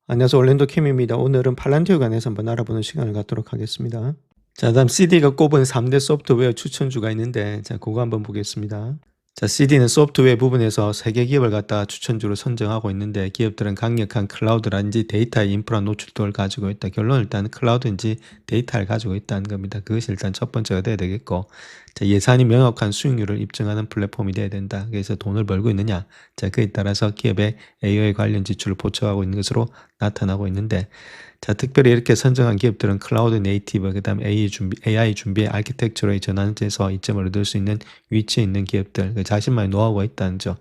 안녕하세요. 올랜도 캠입니다. 오늘은 팔란티어에 관해서 한번 알아보는 시간을 갖도록 하겠습니다. 자, 다음 CD가 꼽은 3대 소프트웨어 추천주가 있는데, 자, 그거 한번 보겠습니다. 자, CD는 소프트웨어 부분에서 3개 기업을 갖다가 추천주로 선정하고 있는데, 기업들은 강력한 클라우드라든지 데이터의 인프라 노출도를 가지고 있다. 결론은 일단 클라우드인지 데이터를 가지고 있다는 겁니다. 그것이 일단 첫 번째가 돼야 되겠고, 자, 예산이 명확한 수익률을 입증하는 플랫폼이 돼야 된다. 그래서 돈을 벌고 있느냐. 자, 그에 따라서 기업의 AI 관련 지출을 보충하고 있는 것으로 나타나고 있는데, 자, 특별히 이렇게 선정한 기업들은 클라우드 네이티브, 그 다음 AI 준비의 아키텍처로의 전환에서 이점을 얻을 수 있는 위치에 있는 기업들, 자신만의 노하우가 있다는 점,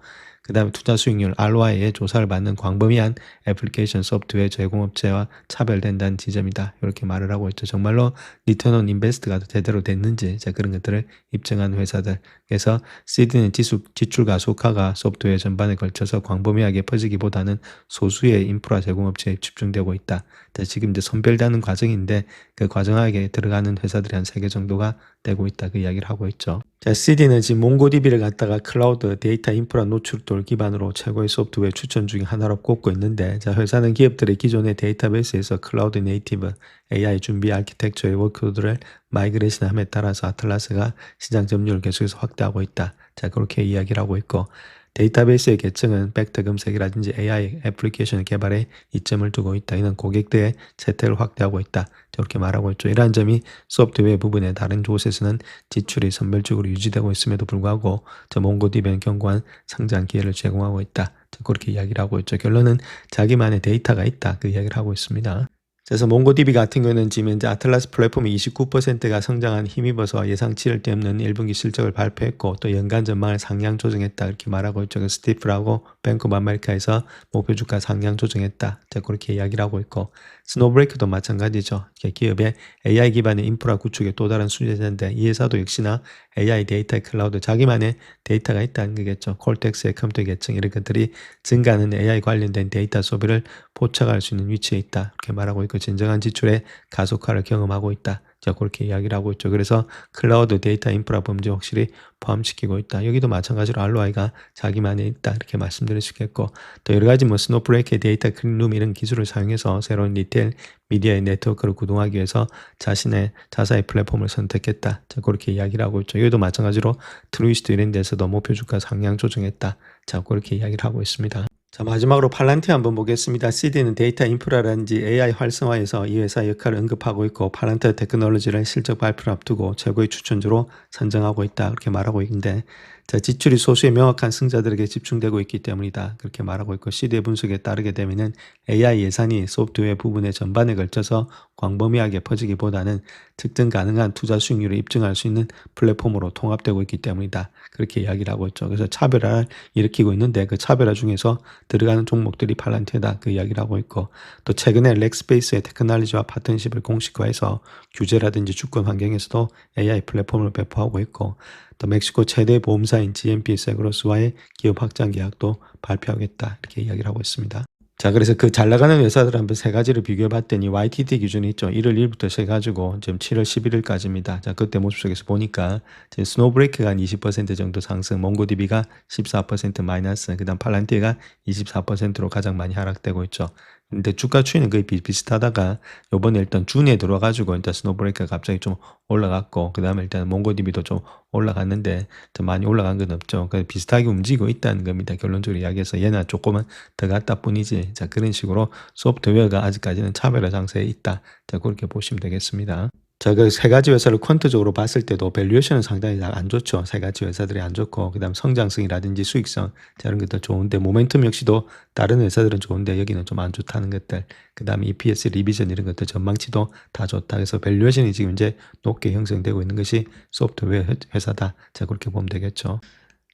그 다음에 투자 수익률 ROI의 조사를 받는 광범위한 애플리케이션 소프트웨어 제공업체와 차별된다는 지점이다. 이렇게 말을 하고 있죠. 정말로 리턴 온 인베스트가 제대로 됐는지, 자, 그런 것들을 입증하는 회사들. 그래서 CD는 지출 가속화가 소프트웨어 전반에 걸쳐서 광범위하게 퍼지기보다는 소수의 인프라 제공업체에 집중되고 있다. 자, 지금 이제 선별되는 과정인데 그 과정하게 들어가는 회사들이 한 3개 정도가 되고 있다. 그 이야기를 하고 있죠. 자, CD는 지금 몽고DB를 갖다가 클라우드 데이터 인프라 노출도를 기반으로 최고의 소프트웨어 추천 중에 하나로 꼽고 있는데, 자, 회사는 기업들의 기존의 데이터베이스에서 클라우드 네이티브 AI 준비 아키텍처의 워크로드를 마이그레이션함에 따라서 아틀라스가 시장 점유율을 계속해서 확대하고 있다. 자, 그렇게 이야기를 하고 있고, 데이터베이스의 계층은 벡터 검색이라든지 AI 애플리케이션 개발에 이점을 두고 있다. 이는 고객들의 채택을 확대하고 있다. 저렇게 말하고 있죠. 이러한 점이 소프트웨어 부분의 다른 곳에서는 지출이 선별적으로 유지되고 있음에도 불구하고 몽고DB는 견고한 성장 기회를 제공하고 있다. 그렇게 이야기를 하고 있죠. 결론은 자기만의 데이터가 있다. 그 이야기를 하고 있습니다. 그래서 몽고DB 같은 경우는 지금 현재 아틀라스 플랫폼이 29%가 성장한 힘입어서 예상치를 뛰는 1분기 실적을 발표했고, 또 연간 전망을 상향 조정했다. 이렇게 말하고 있죠. 스티플하고 뱅크 오브 아메리카에서 목표 주가 상향 조정했다. 자, 그렇게 이야기를 하고 있고, 스노브레이크도 마찬가지죠. 기업의 AI 기반의 인프라 구축의 또 다른 수혜자인데, 이 회사도 역시나 AI 데이터 클라우드 자기만의 데이터가 있다는 거겠죠. 콜텍스의 컴퓨터 계층 이런 것들이 증가하는 AI 관련된 데이터 소비를 포착할 수 있는 위치에 있다. 이렇게 말하고 있고, 진정한 지출의 가속화를 경험하고 있다. 자, 그렇게 이야기를 하고 있죠. 그래서 클라우드 데이터 인프라 범죄 확실히 포함시키고 있다. 여기도 마찬가지로 ROI가 자기만에 있다. 이렇게 말씀드릴 수 있겠고, 또 여러 가지 스노플레이크의 데이터 클린룸 이런 기술을 사용해서 새로운 리테일 미디어의 네트워크를 구동하기 위해서 자신의 자사의 플랫폼을 선택했다. 자, 그렇게 이야기를 하고 있죠. 여기도 마찬가지로 트루이스트 이런 데서도 목표 주가 상향 조정했다. 자, 그렇게 이야기를 하고 있습니다. 자, 마지막으로 팔란티어 한번 보겠습니다. CD는 데이터 인프라라든지 AI 활성화에서 이 회사의 역할을 언급하고 있고, 팔란티어 테크놀로지를 실적 발표를 앞두고 최고의 추천주로 선정하고 있다. 그렇게 말하고 있는데, 자, 지출이 소수의 명확한 승자들에게 집중되고 있기 때문이다. 그렇게 말하고 있고, CD의 분석에 따르게 되면은 AI 예산이 소프트웨어 부분의 전반에 걸쳐서 광범위하게 퍼지기보다는 측정 가능한 투자 수익률을 입증할 수 있는 플랫폼으로 통합되고 있기 때문이다. 그렇게 이야기를 하고 있죠. 그래서 차별화를 일으키고 있는데, 그 차별화 중에서 들어가는 종목들이 팔란티어다. 그 이야기를 하고 있고, 또 최근에 렉스페이스의 테크놀로지와 파트너십을 공식화해서 규제라든지 주권 환경에서도 AI 플랫폼을 배포하고 있고, 또 멕시코 최대 보험사인 GMP 세그로스와의 기업 확장 계약도 발표하겠다. 이렇게 이야기를 하고 있습니다. 자, 그래서 그 잘 나가는 회사들 한번 세 가지를 비교해 봤더니 YTD 기준이 있죠. 1월 1일부터 시작해가지고 지금 7월 11일까지입니다. 자, 그때 모습 속에서 보니까 지금 스노브레이크가 한 20% 정도 상승, 몽고DB가 14% 마이너스, 그 다음 팔란티어가 24%로 가장 많이 하락되고 있죠. 근데 주가 추이는 거의 비슷하다가 요번에 일단 준에 들어와가지고 일단 스노브레이크가 갑자기 좀 올라갔고, 그 다음에 일단 몽고DB도 좀 올라갔는데 좀 많이 올라간 건 없죠. 그래서 비슷하게 움직이고 있다는 겁니다. 결론적으로 이야기해서 얘는 조금은 더 갔다 뿐이지. 자, 그런 식으로 소프트웨어가 아직까지는 차별화 장세에 있다. 자, 그렇게 보시면 되겠습니다. 자, 그 세 가지 회사를 퀀트적으로 봤을 때도 밸류에이션은 상당히 안 좋죠. 세 가지 회사들이 안 좋고, 그 다음 성장성이라든지 수익성, 자, 이런 것들 좋은데, 모멘텀 역시도 다른 회사들은 좋은데, 여기는 좀 안 좋다는 것들, 그 다음 EPS 리비전 이런 것들 전망치도 다 좋다. 그래서 밸류에이션이 지금 이제 높게 형성되고 있는 것이 소프트웨어 회사다. 자, 그렇게 보면 되겠죠.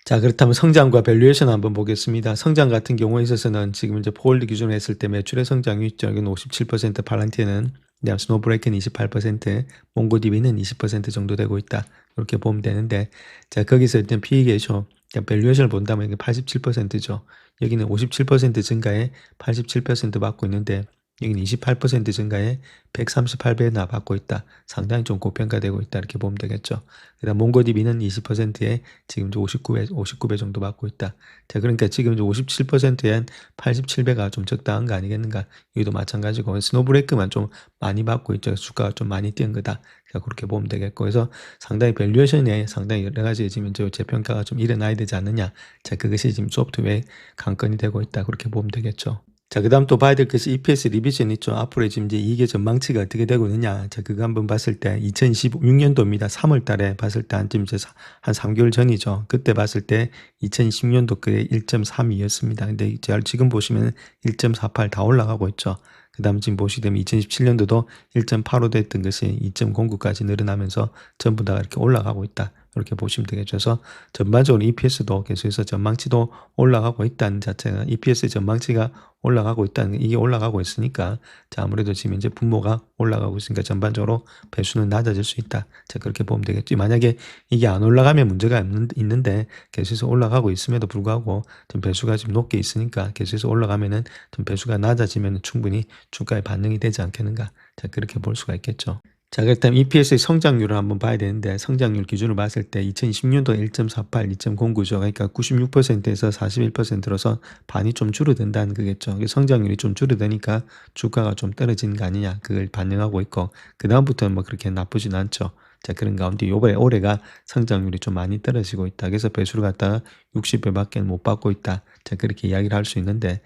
자, 그렇다면 성장과 밸류에이션 한번 보겠습니다. 성장 같은 경우에 있어서는 지금 이제 포홀드 기준으로 했을 때 매출의 성장이 있죠. 여기는 57%, 팔란티어는, 그다음 스노브레이크는 28%, 몽고DB는 20% 정도 되고 있다. 이렇게 보면 되는데, 자, 거기서 일단 PE ratio, 밸류에이션을 본다면 이게 87%죠. 여기는 57% 증가에 87% 받고 있는데, 여기는 28% 증가에 138배나 받고 있다. 상당히 좀 고평가되고 있다. 이렇게 보면 되겠죠. 그다음 몽고디비는 20%에 지금 이제 59배 정도 받고 있다. 자, 그러니까 지금 이제 57%에 한 87배가 좀 적당한 거 아니겠는가? 여기도 마찬가지고 스노브레이크만 좀 많이 받고 있죠. 주가가 좀 많이 뛴 거다. 자, 그렇게 보면 되겠고. 그래서 상당히 밸류에이션에 상당히 여러 가지 지금 이제 재평가가 좀 일어나야 되지 않느냐. 자, 그것이 지금 소프트웨어의 관건이 되고 있다. 그렇게 보면 되겠죠. 자, 그 다음 또 봐야 될 것이 EPS 리비전 있죠. 앞으로 지금 이제 이게 전망치가 어떻게 되고 있느냐. 자, 그거 한번 봤을 때 2026년도입니다. 3월 달에 봤을 때 한쯤 이제 한 3개월 전이죠. 그때 봤을 때 2010년도 그게 1.32였습니다. 근데 지금 보시면 1.48 다 올라가고 있죠. 그 다음 지금 보시게 되면 2017년도도 1.85 됐던 것이 2.09까지 늘어나면서 전부 다 이렇게 올라가고 있다. 이렇게 보시면 되겠죠. 그래서 전반적으로 EPS도 계속해서 전망치도 올라가고 있다는 자체가 EPS 전망치가 올라가고 있다는 이게 올라가고 있으니까 자 아무래도 지금 이제 분모가 올라가고 있으니까 전반적으로 배수는 낮아질 수 있다. 자 그렇게 보면 되겠지. 만약에 이게 안 올라가면 문제가 있는데 계속해서 올라가고 있음에도 불구하고 좀 배수가 지금 높게 있으니까 계속해서 올라가면은 좀 배수가 낮아지면 충분히 주가에 반영이 되지 않겠는가. 자 그렇게 볼 수가 있겠죠. 자, 그렇다면 EPS의 성장률을 한번 봐야 되는데 성장률 기준으로 봤을 때 2010년도 1.48, 2.09죠. 그러니까 96%에서 41%로서 반이 좀 줄어든다는 거겠죠. 성장률이 좀 줄어드니까 주가가 좀 떨어지는 거 아니냐. 그걸 반영하고 있고 그다음부터는 뭐 그렇게 나쁘진 않죠. 자, 그런 가운데 요번에 올해가 성장률이 좀 많이 떨어지고 있다. 그래서 배수를 갖다가 60배밖에 못 받고 있다. 자, 그렇게 이야기를 할 수 있는데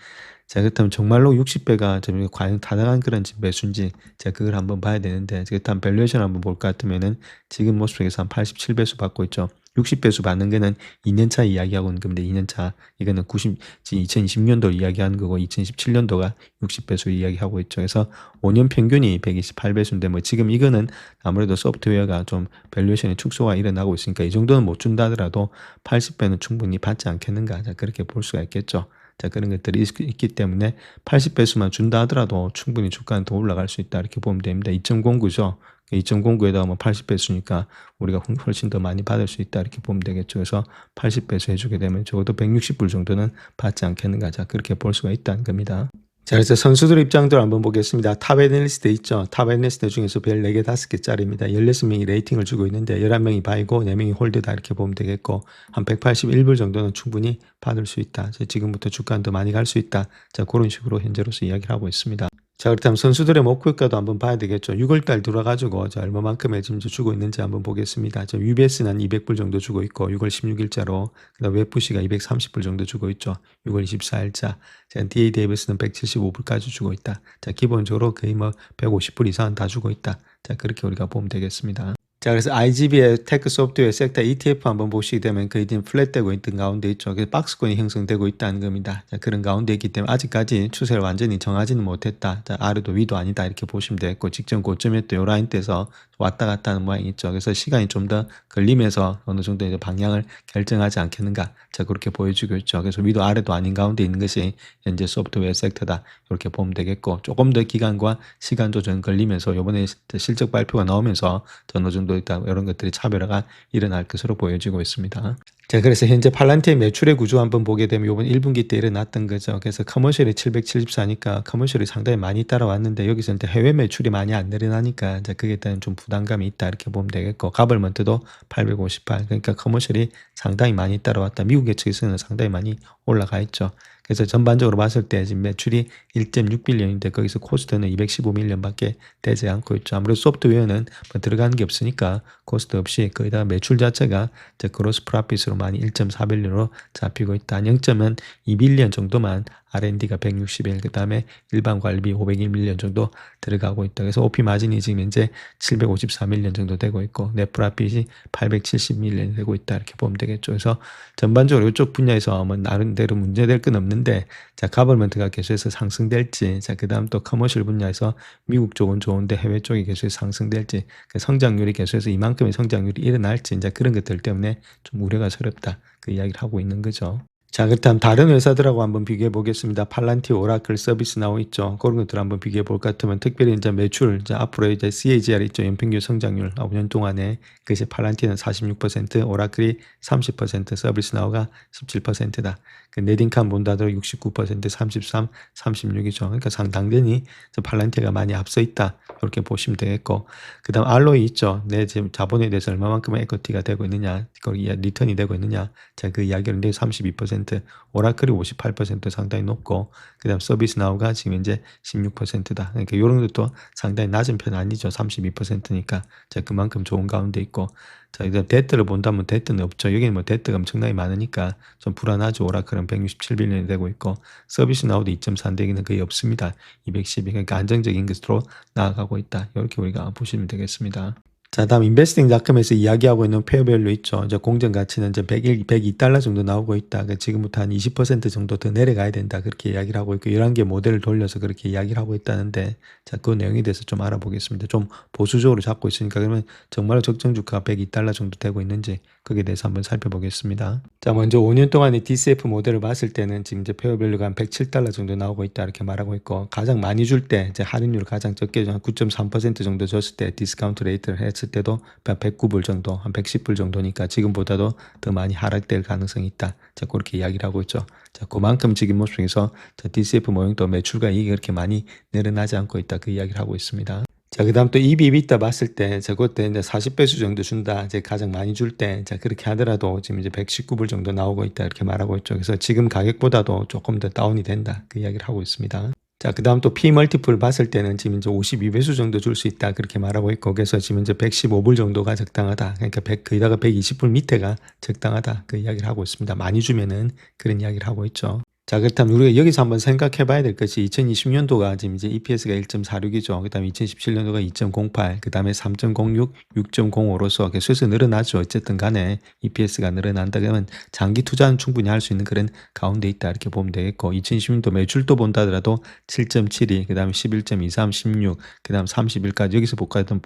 자, 그렇다면 정말로 60배가 좀 과연 타당한 그런 매수인지 제가 그걸 한번 봐야 되는데 그렇다면 밸류에이션 한번 볼 것 같으면은 지금 모습 속에서 한 87배수 받고 있죠. 60배수 받는 거는 2년차 이야기하고 있는 겁니다. 2년차. 이거는 2020년도 이야기하는 거고 2017년도가 60배수 이야기하고 있죠. 그래서 5년 평균이 128배수인데 뭐 지금 이거는 아무래도 소프트웨어가 좀 밸류에이션의 축소가 일어나고 있으니까 이 정도는 못 준다 하더라도 80배는 충분히 받지 않겠는가. 자, 그렇게 볼 수가 있겠죠. 자, 그런 것들이 있기 때문에 80배수만 준다 하더라도 충분히 주가는 더 올라갈 수 있다. 이렇게 보면 됩니다. 2.09죠. 2.09에다가 뭐 80배수니까 우리가 훨씬 더 많이 받을 수 있다. 이렇게 보면 되겠죠. 그래서 80배수 해주게 되면 적어도 160불 정도는 받지 않겠는가. 자, 그렇게 볼 수가 있다는 겁니다. 자, 그래서 선수들 입장들 한번 보겠습니다. 탑 애널리스트 있죠. 탑 애널리스트 중에서 별 4개, 5개짜리입니다. 16명이 레이팅을 주고 있는데 11명이 바이고 4명이 홀드다 이렇게 보면 되겠고 한 181불 정도는 충분히 받을 수 있다. 지금부터 주가는 더 많이 갈 수 있다. 자, 그런 식으로 현재로서 이야기를 하고 있습니다. 자, 그렇다면 선수들의 목표가도 한번 봐야 되겠죠. 6월달 들어가지고 자, 얼마만큼의 지금 주고 있는지 한번 보겠습니다. 저 UBS는 한 200불 정도 주고 있고 6월 16일자로 그다음 웹푸시가 230불 정도 주고 있죠. 6월 24일자. 자, DA 데이비스는 175불까지 주고 있다. 자, 기본적으로 거의 뭐 150불 이상은 다 주고 있다. 자, 그렇게 우리가 보면 되겠습니다. 자, 그래서 IGB의 테크 소프트웨어 섹터 ETF 한번 보시게 되면 거의 지금 플랫되고 있던 가운데 있죠. 그래서 박스권이 형성되고 있다는 겁니다. 자, 그런 가운데 있기 때문에 아직까지 추세를 완전히 정하지는 못했다. 자, 아래도 위도 아니다. 이렇게 보시면 되겠고, 직전 고점이었던 요 라인 때서 왔다 갔다 하는 모양이 있죠. 그래서 시간이 좀 더 걸리면서 어느 정도 이제 방향을 결정하지 않겠는가. 자, 그렇게 보여주고 있죠. 그래서 위도 아래도 아닌 가운데 있는 것이 현재 소프트웨어 섹터다. 이렇게 보면 되겠고, 조금 더 기간과 시간 조정 걸리면서 요번에 실적 발표가 나오면서 어느 정도 있다 이런 것들이 차별화가 일어날 것으로 보여지고 있습니다. 자, 그래서 현재 팔란티의 매출의 구조 한번 보게 되면 이번 1분기 때 일어났던 거죠. 그래서 커머셜이 774니까 커머셜이 상당히 많이 따라왔는데 여기서 이제 해외 매출이 많이 안 늘어나니까 이제 그게 대한 좀 부담감이 있다 이렇게 보면 되겠고 가벌먼트도 858 그러니까 커머셜이 상당히 많이 따라왔다. 미국의 측에서는 상당히 많이 올라가 있죠. 그래서 전반적으로 봤을 때 지금 매출이 1.6빌리언인데 거기서 코스트는 215밀리언밖에 되지 않고 있죠. 아무래도 소프트웨어는 뭐 들어가는 게 없으니까 코스트 없이 거의 다 매출 자체가 이제 그로스 프라핏으로 많이 1.4빌리언으로 잡히고 있다. 0.2빌리언 정도만 R&D가 161, 그 다음에 일반 관리비 501밀리언 정도 들어가고 있다. 그래서 OP 마진이 지금 현재 754밀리언 정도 되고 있고, 넷 프라핏이 870밀리언 되고 있다. 이렇게 보면 되겠죠. 그래서 전반적으로 이쪽 분야에서 뭐 나름대로 문제될 건 없는데, 자, 가버먼트가 계속해서 상승될지, 자, 그 다음 또 커머셜 분야에서 미국 쪽은 좋은데 해외 쪽이 계속해서 상승될지, 그 성장률이 계속해서 이만큼의 성장률이 일어날지, 이제 그런 것들 때문에 좀 우려가 스럽다. 그 이야기를 하고 있는 거죠. 자, 그렇다면 다른 회사들하고 한번 비교해 보겠습니다. 팔란티오, 오라클, 서비스나우 있죠. 그런 것들 한번 비교해 볼 것 같으면 특별히 이제 매출, 이제 앞으로 이제 CAGR 있죠. 연평균 성장률 5년 동안에 그것이 팔란티는 46%, 오라클이 30%, 서비스나우가 17%다. 그 넷인컴 본다도 69%, 33, 36이죠. 그러니까 상당히 팔란티가 많이 앞서 있다. 이렇게 보시면 되겠고, 그다음 알로이 있죠. 내 지금 자본에 대해서 얼마만큼 에쿼티가 되고 있느냐, 거기 리턴이 되고 있느냐. 자, 그 이야기를 내 32%, 오라클이 58% 상당히 높고, 그다음 서비스나우가 지금 이제 16%다. 그러니까 이런 것도 상당히 낮은 편 아니죠. 32%니까. 자, 그만큼 좋은 가운데 있고. 자, 이제 데트를 본다면 데트는 없죠. 여기는 뭐 데트가 엄청나게 많으니까 좀 불안하죠. 오라클은 167빌리언이 되고 있고, 서비스나우도 2.3대기는 거의 없습니다. 212. 그러니까 안정적인 것으로 나아가고 있다. 이렇게 우리가 보시면 되겠습니다. 자, 다음 인베스팅닷컴에서 이야기하고 있는 페어밸류 있죠. 이제 공정 가치는 이제 102달러 정도 나오고 있다. 그러니까 지금부터 한 20% 정도 더 내려가야 된다. 그렇게 이야기를 하고 있고 11개 모델을 돌려서 그렇게 이야기를 하고 있다는데, 자, 그 내용에 대해서 좀 알아보겠습니다. 좀 보수적으로 잡고 있으니까 그러면 정말로 적정 주가가 102달러 정도 되고 있는지 거기에 대해서 한번 살펴보겠습니다. 자, 먼저 5년 동안의 DCF 모델을 봤을 때는 지금 이제 페어밸류가 한 107달러 정도 나오고 있다. 이렇게 말하고 있고, 가장 많이 줄 때 이제 할인율 가장 적게 한 9.3% 정도 줬을 때 디스카운트 레이트를 했을 때도 109불 정도, 한 110불 정도니까 지금보다도 더 많이 하락될 가능성이 있다. 자, 그렇게 이야기를 하고 있죠. 자, 그만큼 지금 모습에서 DCF 모형도 매출과 이익이 그렇게 많이 늘어나지 않고 있다. 그 이야기를 하고 있습니다. 자, 그 다음 또 EBITA 봤을 때, 자, 그때 이제 40배수 정도 준다. 이제 가장 많이 줄 때, 자, 그렇게 하더라도 지금 이제 119불 정도 나오고 있다. 이렇게 말하고 있죠. 그래서 지금 가격보다도 조금 더 다운이 된다. 그 이야기를 하고 있습니다. 자, 그 다음 또 P 멀티플 봤을 때는 지금 이제 52배수 정도 줄 수 있다. 그렇게 말하고 있고, 그래서 지금 이제 115불 정도가 적당하다. 그러니까 거기다가 120불 밑에가 적당하다. 그 이야기를 하고 있습니다. 많이 주면은 그런 이야기를 하고 있죠. 자, 그렇다면 우리가 여기서 한번 생각해 봐야 될 것이 2020년도가 지금 이제 EPS가 1.46이죠. 그 다음에 2017년도가 2.08, 그 다음에 3.06, 6.05로서 계속해서 늘어나죠. 어쨌든 간에 EPS가 늘어난다 그러면 장기 투자는 충분히 할 수 있는 그런 가운데 있다. 이렇게 보면 되겠고, 2020년도 매출도 본다 하더라도 7.72, 그 다음에 11.23, 16, 그 다음 31까지 여기서 볼까도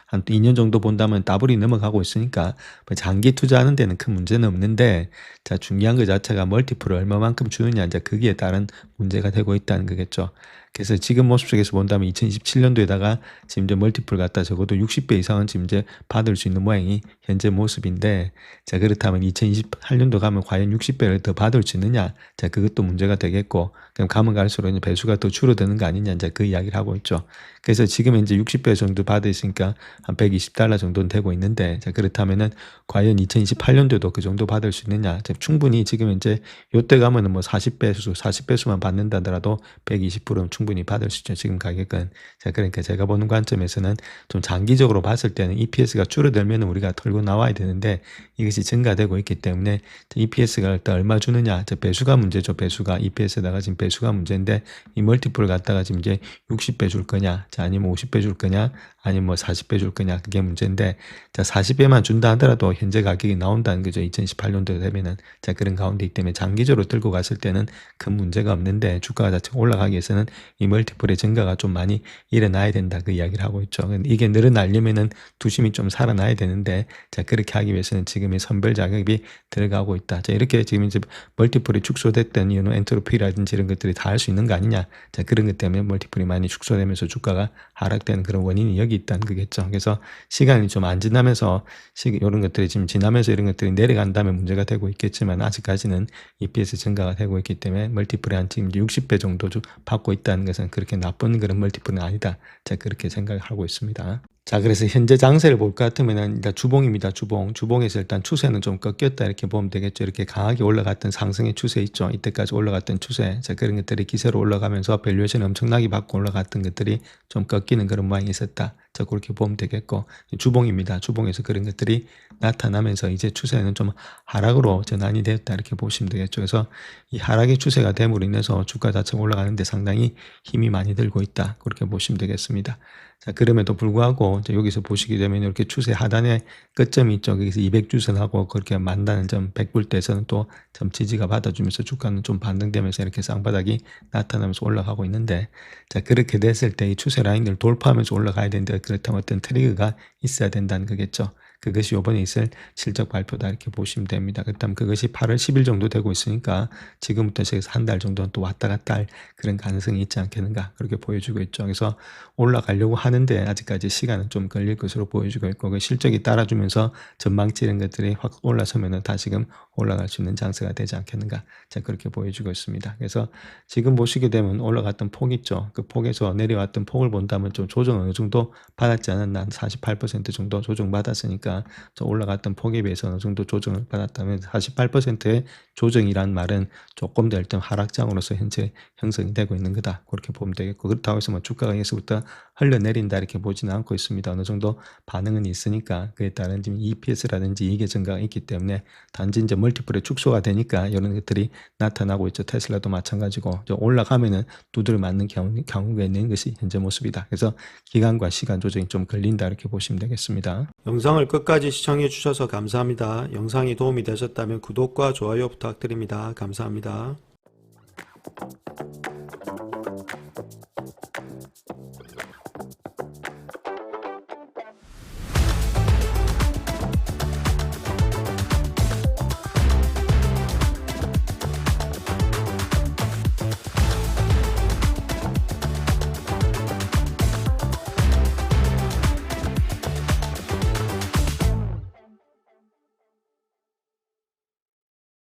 한 2년 정도 본다면 더블이 넘어가고 있으니까 뭐 장기 투자하는 데는 큰 문제는 없는데, 자, 중요한 것 자체가 멀티플을 얼마만큼 주느냐, 이제 거기에 따른 문제가 되고 있다는 거겠죠. 그래서 지금 모습 속에서 본다면 2027년도에다가 지금 이제 멀티플 갖다 적어도 60배 이상은 지금 이제 받을 수 있는 모양이 현재 모습인데, 자, 그렇다면 2028년도 가면 과연 60배를 더 받을 수 있느냐? 자, 그것도 문제가 되겠고, 그럼 가면 갈수록 이제 배수가 더 줄어드는 거 아니냐? 이제 그 이야기를 하고 있죠. 그래서 지금 이제 60배 정도 받으시니까 한 120달러 정도는 되고 있는데, 자, 그렇다면은 과연 2028년도에도 그 정도 받을 수 있느냐? 자, 충분히 지금 이제 요때 가면은 뭐 40배수만 받는다더라도 120%는 충분히 받을 수 있죠. 지금 가격은. 자, 그러니까 제가 보는 관점에서는 좀 장기적으로 봤을 때는 EPS가 줄어들면 우리가 털고 나와야 되는데 이것이 증가되고 있기 때문에 EPS가 일단 얼마 주느냐. 저 배수가 문제죠. 배수가 EPS에다가 지금 배수가 문제인데 이 멀티플을 갖다가 지금 이제 60배 줄 거냐. 자, 아니면 50배 줄 거냐. 아니면 뭐 40배 줄 거냐. 그게 문제인데, 자, 40배만 준다 하더라도 현재 가격이 나온다는 거죠. 2018년도 되면은. 자, 그런 가운데 있기 때문에 장기적으로 들고 갔을 때는 큰 문제가 없는데 주가 자체가 올라가기 위해서는 이 멀티플의 증가가 좀 많이 일어나야 된다. 그 이야기를 하고 있죠. 이게 늘어나려면은 투심이 좀 살아나야 되는데, 자, 그렇게 하기 위해서는 지금의 선별 자격이 들어가고 있다. 자, 이렇게 지금 이제 멀티플이 축소됐던 이유는 엔트로피라든지 이런 것들이 다 할 수 있는 거 아니냐. 자, 그런 것 때문에 멀티플이 많이 축소되면서 주가가 하락되는 그런 원인이 여기 있다는 거겠죠. 그래서 시간이 좀 안 지나면서 이런 것들이 지금 지나면서 이런 것들이 내려간다면 문제가 되고 있겠지만 아직까지는 EPS 증가가 되고 있기 때문에 멀티플이 한 지금 60배 정도 받고 있다는 것은 그렇게 나쁜 그런 멀티플은 아니다. 자, 그렇게 생각하고 있습니다. 자, 그래서 현재 장세를 볼 것 같으면은 일단 주봉입니다. 주봉에서 일단 추세는 좀 꺾였다 이렇게 보면 되겠죠. 이렇게 강하게 올라갔던 상승의 추세 있죠. 이때까지 올라갔던 추세. 자, 그런 것들이 기세로 올라가면서 밸류에이션 엄청나게 받고 올라갔던 것들이 좀 꺾이는 그런 모양이 있었다. 자, 그렇게 보면 되겠고, 주봉입니다. 주봉에서 그런 것들이 나타나면서 이제 추세는 좀 하락으로 전환이 되었다 이렇게 보시면 되겠죠. 그래서 이 하락의 추세가 됨으로 인해서 주가 자체가 올라가는데 상당히 힘이 많이 들고 있다. 그렇게 보시면 되겠습니다. 자, 그럼에도 불구하고 여기서 보시게 되면 이렇게 추세 하단에 끝점이 있죠. 거기서 200주선하고 그렇게 만다는 점 100불대에서는 또 점 지지가 받아주면서 주가는 좀 반등되면서 이렇게 쌍바닥이 나타나면서 올라가고 있는데, 자, 그렇게 됐을 때 이 추세 라인을 돌파하면서 올라가야 되는데 그렇다면 어떤 트리거가 있어야 된다는 거겠죠. 그것이 이번에 있을 실적 발표다 이렇게 보시면 됩니다. 그다음 그것이 8월 10일 정도 되고 있으니까 지금부터 시작해서 한 달 정도는 또 왔다 갔다 할 그런 가능성이 있지 않겠는가 그렇게 보여주고 있죠. 그래서 올라가려고 하는데 아직까지 시간은 좀 걸릴 것으로 보여주고 있고 그 실적이 따라주면서 전망치 이런 것들이 확 올라서면은 다시금 올라갈 수 있는 장세가 되지 않겠는가 자 그렇게 보여주고 있습니다. 그래서 지금 보시게 되면 올라갔던 폭 있죠. 그 폭에서 내려왔던 폭을 본다면 좀 조정 어느 정도 받았지 않았나 한 48% 정도 조정받았으니까 저 올라갔던 폭에 비해서 어느 정도 조정을 받았다면 48%의 조정이란 말은 조금 더 일단 하락장으로서 현재 형성이 되고 있는 거다 그렇게 보면 되겠고 그렇다고 해서 뭐 주가가 여기서부터 흘러내린다 이렇게 보지는 않고 있습니다. 어느 정도 반응은 있으니까 그에 따른 지금 EPS라든지 이익의 증가가 있기 때문에 단지 이제 멀티플의 축소가 되니까 이런 것들이 나타나고 있죠. 테슬라도 마찬가지고 올라가면은 두드려 맞는 경우가 있는 것이 현재 모습이다. 그래서 기간과 시간 조정이 좀 걸린다 이렇게 보시면 되겠습니다. 영상을 끝까지 시청해 주셔서 감사합니다. 영상이 도움이 되셨다면 구독과 좋아요 부탁드립니다. 감사합니다.